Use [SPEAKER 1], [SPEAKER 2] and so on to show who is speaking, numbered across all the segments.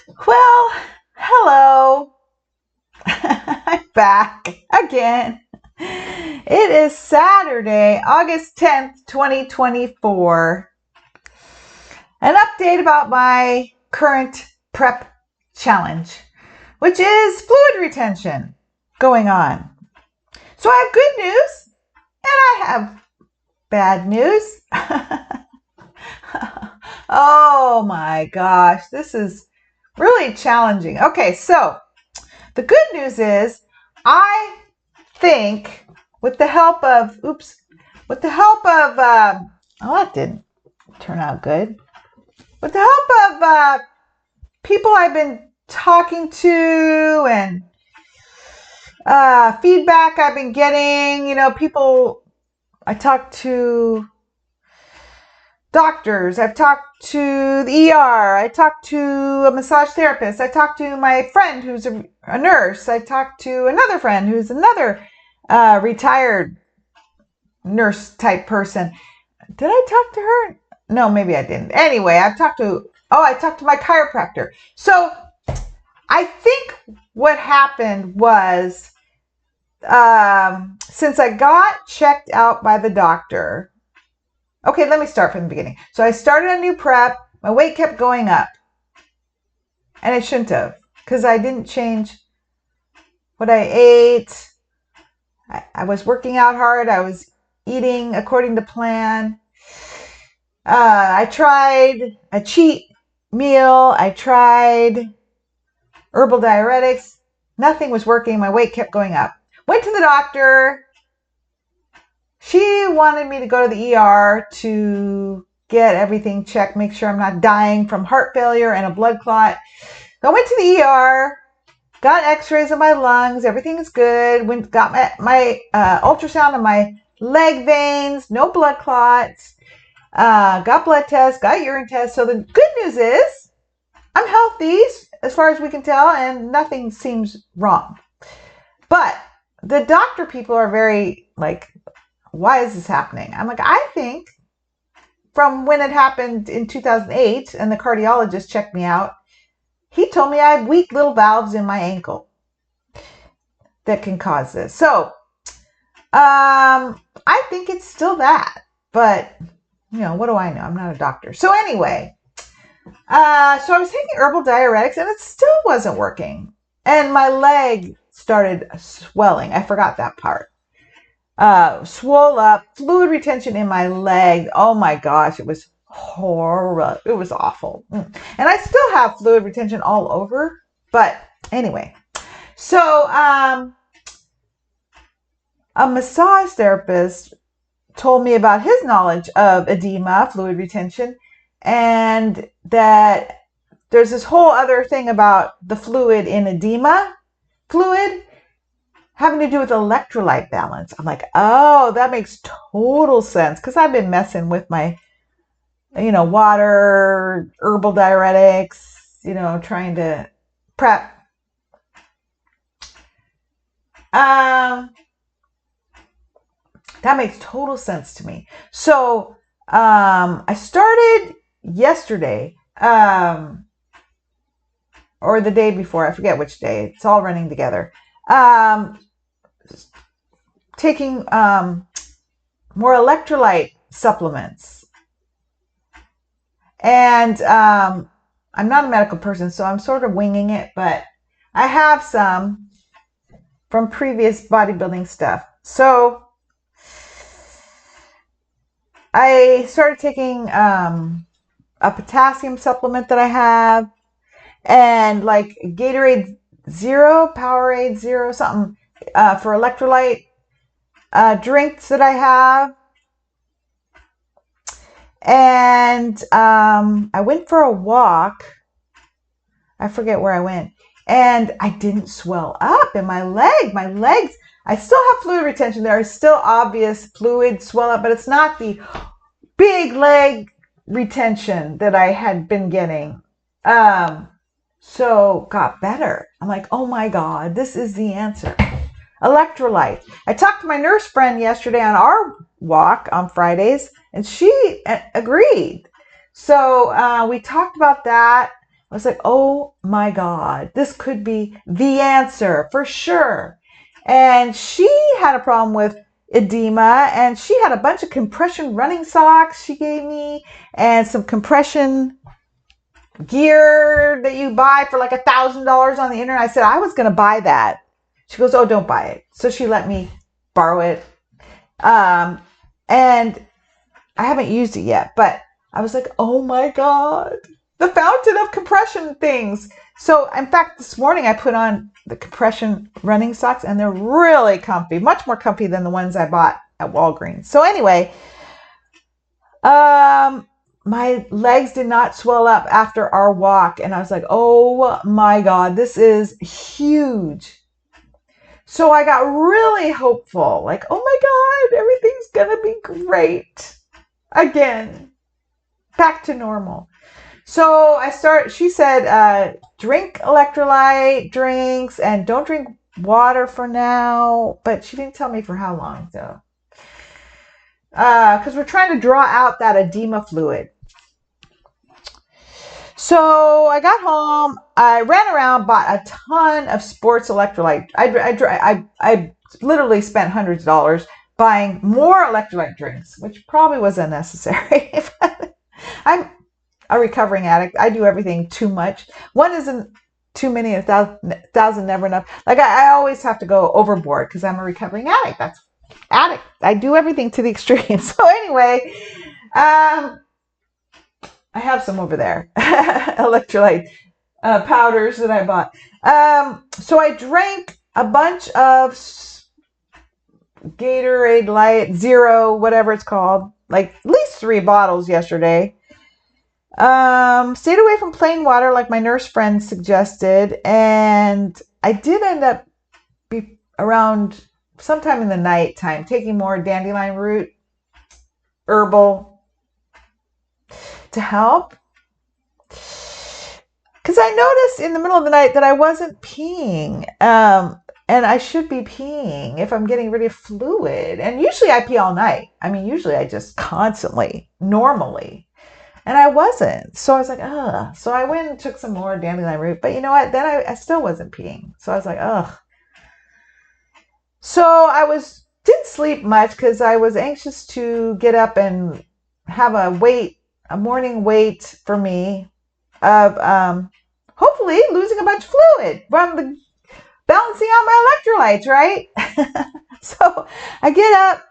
[SPEAKER 1] Well, hello. I'm back again. It is Saturday, August 10th, 2024. An update about my current prep challenge, which is fluid retention going on. So I have good news and I have bad news. Oh my gosh, this is really challenging. Okay, so the good news is I think with the help of, that didn't turn out good. With the help of people I've been talking to and feedback I've been getting, I talked to doctors, I've talked to the ER, I talked to a massage therapist, I talked to my friend who's a nurse, I talked to another friend who's another retired nurse type person. Did I talk to her? No, maybe I didn't. Anyway, I talked to my chiropractor. So I think what happened was since I got checked out by the doctor. Okay, let me start from the beginning. So I started a new prep. My weight kept going up. And it shouldn't have, because I didn't change what I ate. I was working out hard. I was eating according to plan. I tried a cheat meal. I tried herbal diuretics. Nothing was working. My weight kept going up. Went to the doctor. She wanted me to go to the ER to get everything checked, make sure I'm not dying from heart failure and a blood clot. So I went to the ER, got x-rays of my lungs, everything is good. Got my ultrasound of my leg veins, no blood clots. Got blood tests, got urine tests. So the good news is I'm healthy as far as we can tell, and nothing seems wrong. But the doctor people are very like, why is this happening? I'm like, I think from when it happened in 2008 and the cardiologist checked me out, he told me I have weak little valves in my ankle that can cause this. So I think it's still that. But, what do I know? I'm not a doctor. So anyway, so I was taking herbal diuretics and it still wasn't working. And my leg started swelling. I forgot that part. Swole up, fluid retention in my leg. Oh my gosh, it was horrible. It was awful. And I still have fluid retention all over. But anyway, so a massage therapist told me about his knowledge of edema, fluid retention, and that there's this whole other thing about the fluid in edema fluid having to do with electrolyte balance. I'm like, oh, that makes total sense, because I've been messing with my, water, herbal diuretics, trying to prep. That makes total sense to me. So I started yesterday, or the day before, I forget which day. It's all running together. Taking more electrolyte supplements. And I'm not a medical person, so I'm sort of winging it, but I have some from previous bodybuilding stuff. So I started taking a potassium supplement that I have, and like Gatorade Zero, Powerade Zero, something for electrolyte drinks that I have. And I went for a walk. I forget where I went. And I didn't swell up in my leg. My legs, I still have fluid retention. There is still obvious fluid swell up, but it's not the big leg retention that I had been getting. So got better. I'm like, oh my God, this is the answer. Electrolyte. I talked to my nurse friend yesterday on our walk on Fridays, and she agreed. So we talked about that. I was like, oh my God, this could be the answer for sure. And she had a problem with edema, and she had a bunch of compression running socks she gave me and some compression gear that you buy for like $1,000 on the internet. I said I was going to buy that. She goes, oh, don't buy it. So she let me borrow it. And I haven't used it yet, but I was like, oh my God, the fountain of compression things. So in fact, this morning I put on the compression running socks, and they're really comfy, much more comfy than the ones I bought at Walgreens. So anyway, my legs did not swell up after our walk, and I was like, oh my God, this is huge. So I got really hopeful, like, oh my God, everything's gonna be great again, back to normal. So she said, drink electrolyte drinks and don't drink water for now, but she didn't tell me for how long though. Because we're trying to draw out that edema fluid. So I got home, I ran around, bought a ton of sports electrolyte. I literally spent hundreds of dollars buying more electrolyte drinks, which probably was unnecessary. I'm a recovering addict. I do everything too much. One isn't too many, 1,000 never enough. Like I always have to go overboard because I'm a recovering addict. That's addict. I do everything to the extreme. So anyway, I have some over there, electrolyte powders that I bought. So I drank a bunch of Gatorade Light, Zero, whatever it's called, like at least 3 bottles yesterday. Stayed away from plain water like my nurse friend suggested, and I did end up around sometime in the night time taking more dandelion root herbal to help, because I noticed in the middle of the night that I wasn't peeing, and I should be peeing if I'm getting rid of fluid, and usually I pee all night. I mean, usually I just constantly, normally, and I wasn't. So I was like, ugh. So I went and took some more dandelion root, but you know what? Then I still wasn't peeing. So I was like, ugh. So I didn't sleep much because I was anxious to get up and have a morning wait for me of hopefully losing a bunch of fluid from the balancing out my electrolytes, right? So I get up.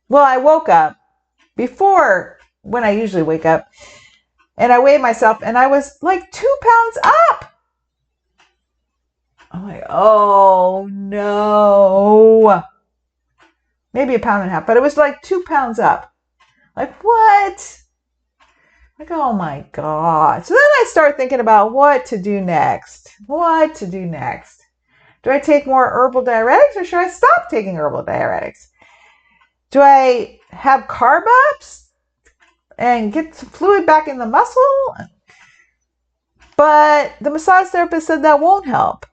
[SPEAKER 1] Well, I woke up before when I usually wake up, and I weighed myself, and I was like 2 pounds up. I'm like, oh no. Maybe 1.5 pounds, but it was like 2 pounds up. Like, what? Like, oh my God. So then I start thinking about what to do next. What to do next? Do I take more herbal diuretics, or should I stop taking herbal diuretics? Do I have carb ups and get some fluid back in the muscle? But the massage therapist said that won't help.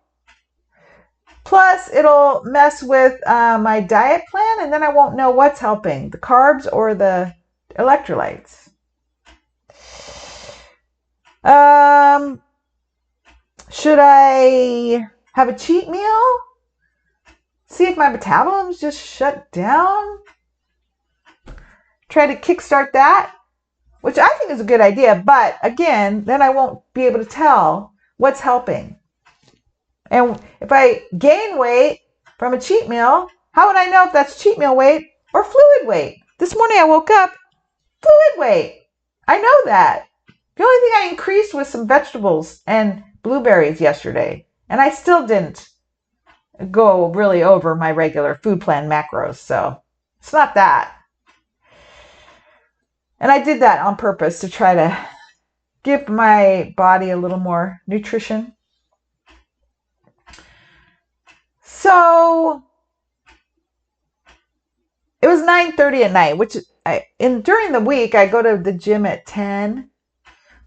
[SPEAKER 1] Plus, it'll mess with my diet plan, and then I won't know what's helping, the carbs or the electrolytes. Should I have a cheat meal? See if my metabolism's just shut down? Try to kickstart that, which I think is a good idea. But again, then I won't be able to tell what's helping. And if I gain weight from a cheat meal, how would I know if that's cheat meal weight or fluid weight? This morning I woke up, fluid weight. I know that. The only thing I increased was some vegetables and blueberries yesterday. And I still didn't go really over my regular food plan macros. So it's not that. And I did that on purpose to try to give my body a little more nutrition. So it was 9:30 at night, which during the week I go to the gym at 10.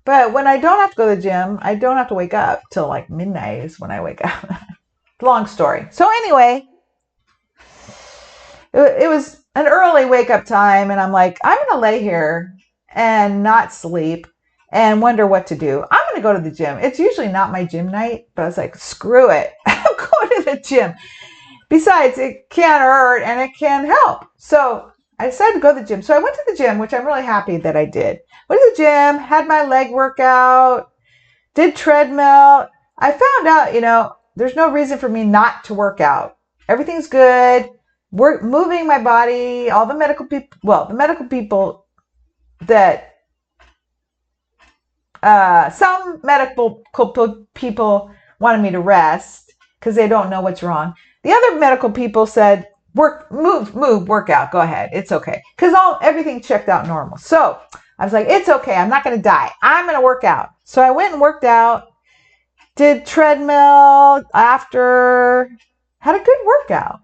[SPEAKER 1] But when I don't have to go to the gym, I don't have to wake up till like midnight is when I wake up. Long story. So anyway, it was an early wake up time, and I'm like, I'm going to lay here and not sleep and wonder what to do. I'm going to go to the gym. It's usually not my gym night, but I was like, screw it. I'm going to the gym. Besides, it can hurt and it can help. So I decided to go to the gym. So I went to the gym, which I'm really happy that I did. Went to the gym, had my leg workout, did treadmill. I found out, there's no reason for me not to work out. Everything's good. We're moving my body. All the medical people that some medical people wanted me to rest because they don't know what's wrong. The other medical people said, move, work out, go ahead. It's okay. Because everything checked out normal. So I was like, it's okay. I'm not going to die. I'm going to work out. So I went and worked out, did treadmill after, had a good workout.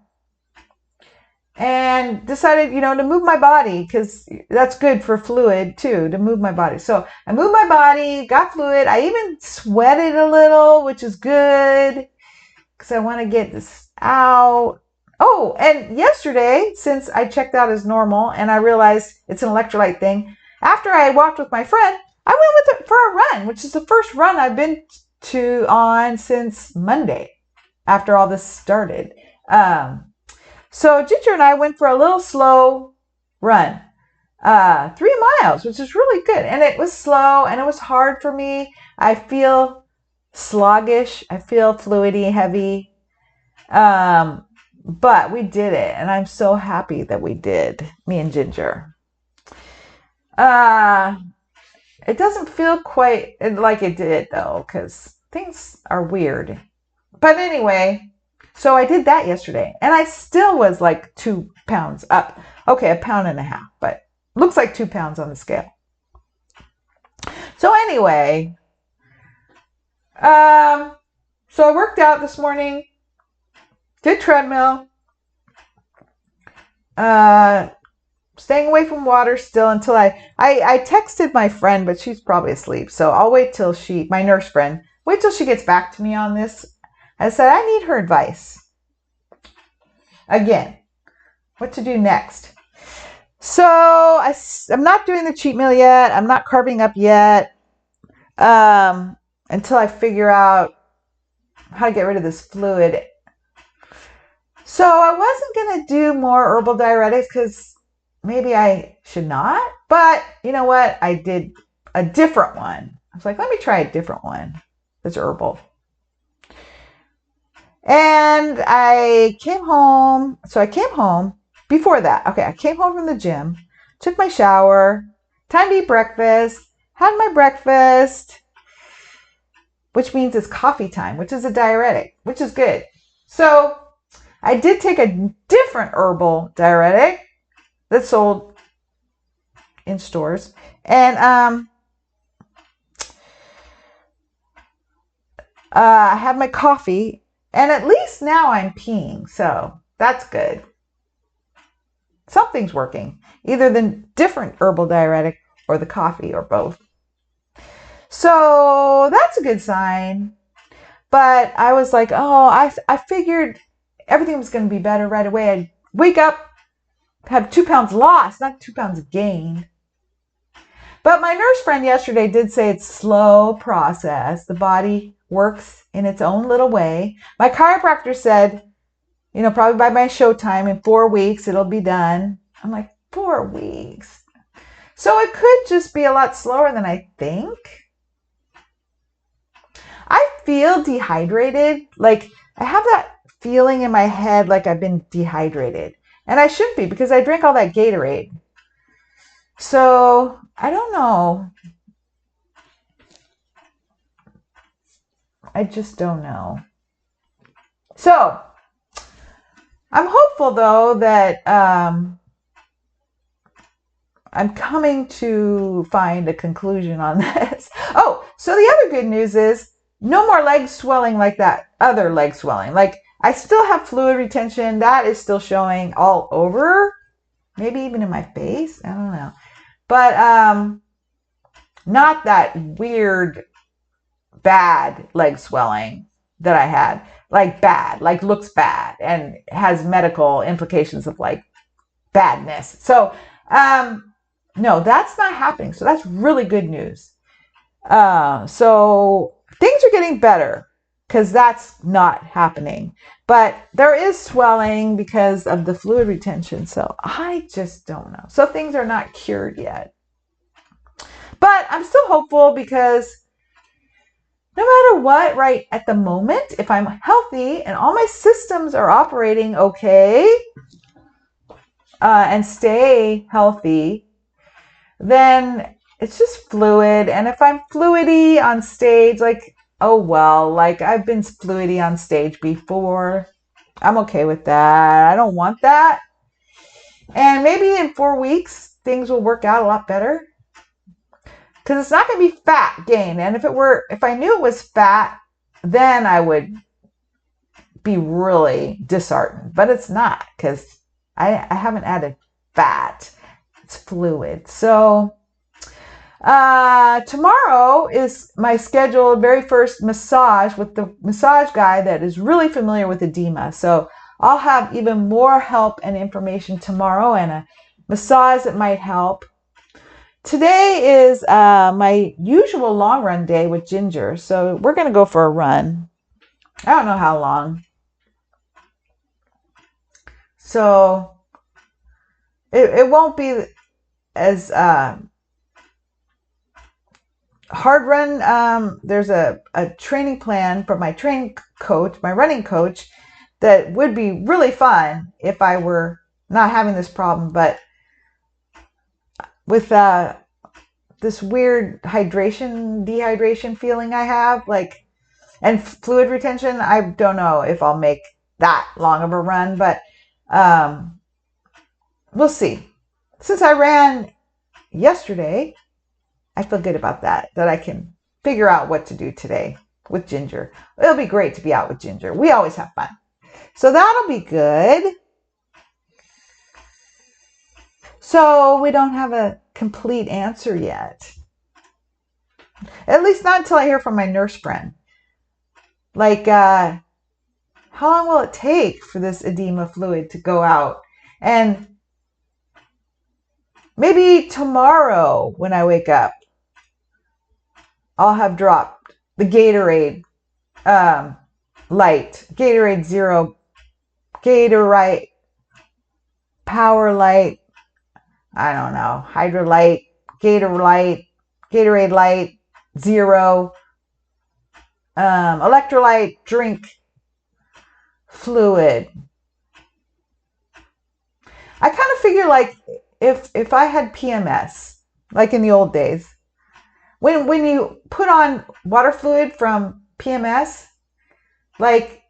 [SPEAKER 1] And decided, to move my body because that's good for fluid too, to move my body. So I moved my body, got fluid. I even sweated a little, which is good because I want to get this out. Oh, and yesterday, since I checked out as normal and I realized it's an electrolyte thing, after I walked with my friend, I went with it for a run, which is the first run I've been on since Monday after all this started. So Ginger and I went for a little slow run, 3 miles, which is really good. And it was slow and it was hard for me. I feel sluggish. I feel fluidy, heavy. But we did it. And I'm so happy that we did, me and Ginger. It doesn't feel quite like it did though, because things are weird. But anyway, so I did that yesterday and I still was like 2 pounds up. Okay, 1.5 pounds, but looks like 2 pounds on the scale. So anyway, so I worked out this morning, did treadmill, staying away from water still until I texted my friend, but she's probably asleep. So I'll wait till my nurse friend, wait till she gets back to me on this. I said, I need her advice. Again, what to do next. So I'm not doing the cheat meal yet. I'm not carving up yet until I figure out how to get rid of this fluid. So I wasn't going to do more herbal diuretics because maybe I should not. But you know what? I did a different one. I was like, let me try a different one that's herbal. And I came home. So I came home before that. Okay, I came home from the gym, took my shower, time to eat breakfast, had my breakfast, which means it's coffee time, which is a diuretic, which is good. So I did take a different herbal diuretic that's sold in stores. And I had my coffee. And at least now I'm peeing, so that's good. Something's working. Either the different herbal diuretic or the coffee or both. So that's a good sign. But I was like, I figured everything was going to be better right away. I'd wake up, have 2 pounds lost, not 2 pounds gained. But my nurse friend yesterday did say it's a slow process. The body works in its own little way. My chiropractor said, probably by my show time in 4 weeks, it'll be done. I'm like, 4 weeks. So it could just be a lot slower than I think. I feel dehydrated. Like I have that feeling in my head like I've been dehydrated. And I shouldn't be because I drank all that Gatorade. So I don't know. I just don't know. So I'm hopeful though that I'm coming to find a conclusion on this. Oh, so the other good news is no more leg swelling like that other leg swelling. Like I still have fluid retention. That is still showing all over, maybe even in my face. I don't know. But not that weird bad leg swelling that I had, like bad, like looks bad and has medical implications of like badness. So, no, that's not happening. So that's really good news. So things are getting better because that's not happening. But there is swelling because of the fluid retention. So I just don't know. So things are not cured yet. But I'm still hopeful because no matter what, right at the moment, if I'm healthy and all my systems are operating okay and stay healthy, then it's just fluid. And if I'm fluidy on stage, like, oh well, like I've been fluidy on stage before. I'm okay with that. I don't want that. And maybe in 4 weeks, things will work out a lot better. Because it's not going to be fat gain. And if I knew it was fat, then I would be really disheartened. But it's not, because I haven't added fat. It's fluid. So tomorrow is my scheduled very first massage with the massage guy that is really familiar with edema. So I'll have even more help and information tomorrow, and a massage that might help. Today is my usual long run day with Ginger. So we're going to go for a run. I don't know how long. So it won't be as hard run. There's a training plan from my training coach, my running coach, that would be really fun if I were not having this problem. But with this weird dehydration feeling I have, like, and fluid retention, I don't know if I'll make that long of a run, but we'll see. Since I ran yesterday, I feel good about that I can figure out what to do today with Ginger. It'll be great to be out with Ginger. We always have fun. So that'll be good. So we don't have a complete answer yet. At least not until I hear from my nurse friend. Like, how long will it take for this edema fluid to go out? And maybe tomorrow when I wake up, I'll have dropped the Gatorade light, Gatorade Zero, Gatorade Power Light, I don't know, Hydrolyte, Gatorade Light Zero, electrolyte drink fluid. I kind of figure like if I had PMS, like in the old days, when you put on water fluid from PMS, like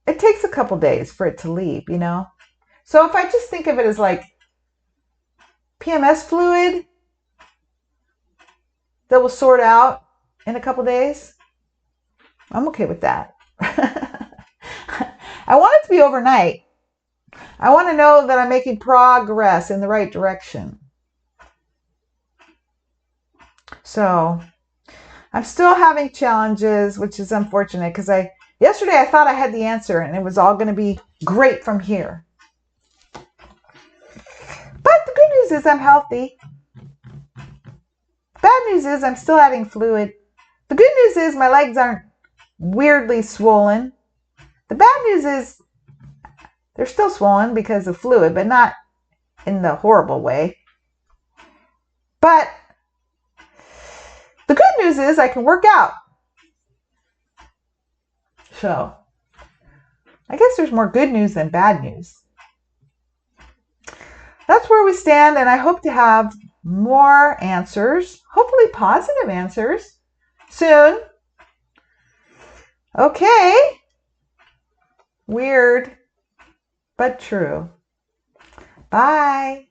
[SPEAKER 1] it takes a couple days for it to leave, you know? So if I just think of it as like PMS fluid that will sort out in a couple days, I'm okay with that. I want it to be overnight. I want to know that I'm making progress in the right direction. So I'm still having challenges, which is unfortunate because yesterday I thought I had the answer and it was all going to be great from here. But the good news is I'm healthy. Bad news is I'm still adding fluid. The good news is my legs aren't weirdly swollen. The bad news is they're still swollen because of fluid, but not in the horrible way. But the good news is I can work out. So I guess there's more good news than bad news. That's where we stand, and I hope to have more answers, hopefully positive answers, soon. Okay. Weird, but true. Bye.